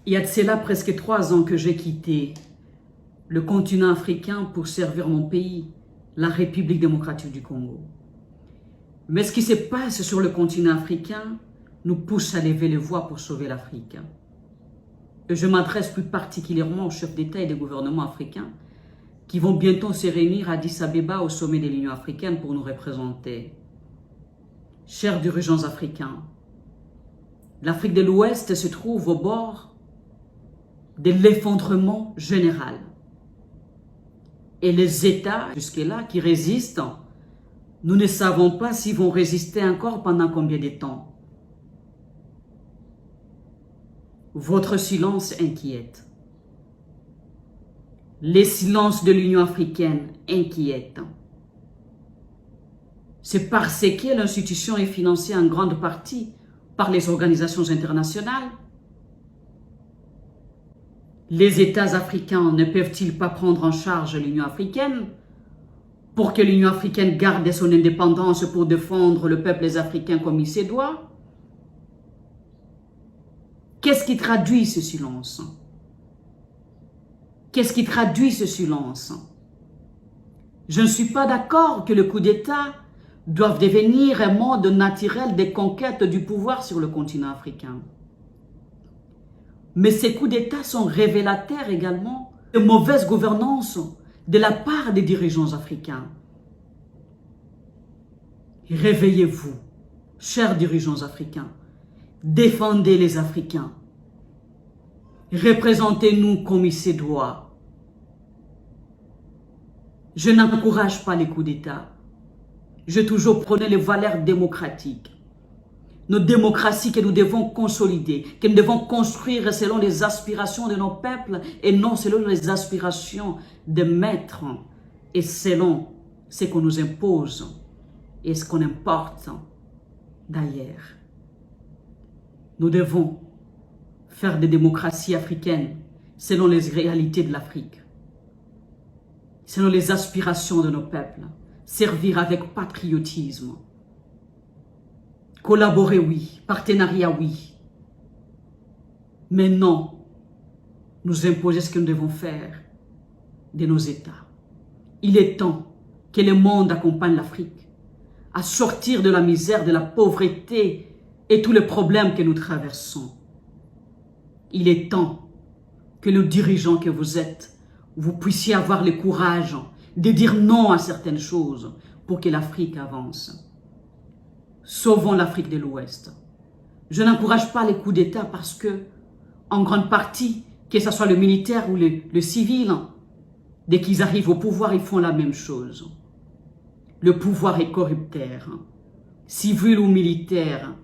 Il y a de cela presque 3 ans que j'ai quitté le continent africain pour servir mon pays, la République démocratique du Congo. Mais ce qui se passe sur le continent africain nous pousse à lever les voix pour sauver l'Afrique. Et je m'adresse plus particulièrement aux chefs d'État et des gouvernements africains qui vont bientôt se réunir à Addis Abeba au sommet de l'Union africaine pour nous représenter. Chers dirigeants africains, l'Afrique de l'Ouest se trouve au bord de l'effondrement général. Et les États, jusque-là, qui résistent, nous ne savons pas s'ils vont résister encore pendant combien de temps. Votre silence inquiète. Les silences de l'Union africaine inquiètent. C'est parce que l'institution est financée en grande partie par les organisations internationales. Les États africains ne peuvent-ils pas prendre en charge l'Union africaine pour que l'Union africaine garde son indépendance pour défendre le peuple africain comme il se doit? Qu'est-ce qui traduit ce silence? Qu'est-ce qui traduit ce silence? Je ne suis pas d'accord que le coup d'État doive devenir un mode naturel de conquête du pouvoir sur le continent africain. Mais ces coups d'État sont révélateurs également de mauvaise gouvernance de la part des dirigeants africains. Réveillez-vous, chers dirigeants africains. Défendez les Africains. Représentez-nous comme il se doit. Je n'encourage pas les coups d'État. Je toujours prône les valeurs démocratiques. Nos démocraties que nous devons consolider, que nous devons construire selon les aspirations de nos peuples et non selon les aspirations des maîtres et selon ce qu'on nous impose et ce qu'on importe d'ailleurs. Nous devons faire des démocraties africaines selon les réalités de l'Afrique, selon les aspirations de nos peuples, servir avec patriotisme. Collaborer, oui. Partenariat, oui. Mais non, nous imposer ce que nous devons faire de nos États. Il est temps que le monde accompagne l'Afrique à sortir de la misère, de la pauvreté et tous les problèmes que nous traversons. Il est temps que les dirigeants que vous êtes, vous puissiez avoir le courage de dire non à certaines choses pour que l'Afrique avance. Sauvons l'Afrique de l'Ouest. Je n'encourage pas les coups d'État parce que, en grande partie, que ce soit le militaire ou le civil, dès qu'ils arrivent au pouvoir, ils font la même chose. Le pouvoir est corrupteur. Civil ou militaire,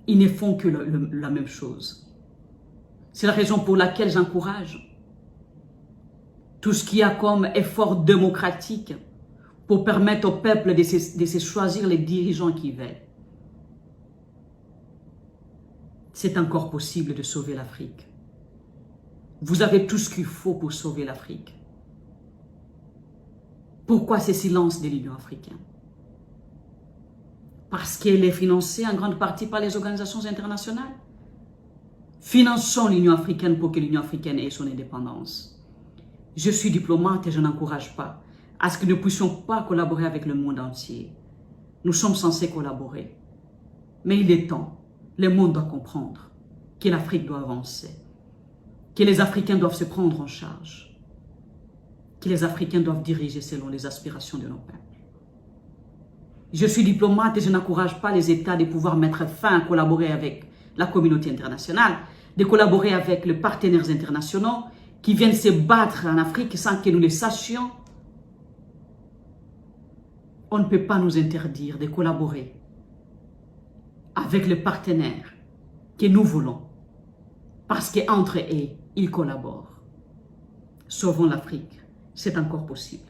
ils ne font que la même chose. C'est la raison pour laquelle j'encourage tout ce qu'il y a comme effort démocratique pour permettre au peuple de se choisir les dirigeants qu'ils veulent. C'est encore possible de sauver l'Afrique. Vous avez tout ce qu'il faut pour sauver l'Afrique. Pourquoi ce silence de l'Union africaine? Parce qu'elle est financée en grande partie par les organisations internationales. Finançons l'Union africaine pour que l'Union africaine ait son indépendance. Je suis diplomate et je n'encourage pas à ce que nous ne puissions pas collaborer avec le monde entier. Nous sommes censés collaborer. Mais il est temps, le monde doit comprendre que l'Afrique doit avancer, que les Africains doivent se prendre en charge, que les Africains doivent diriger selon les aspirations de nos peuples. Je suis diplomate et je n'encourage pas les États de pouvoir mettre fin à collaborer avec la communauté internationale, de collaborer avec les partenaires internationaux qui viennent se battre en Afrique sans que nous le sachions. On ne peut pas nous interdire de collaborer avec les partenaires que nous voulons, parce qu'entre eux, ils collaborent. Sauvons l'Afrique, c'est encore possible.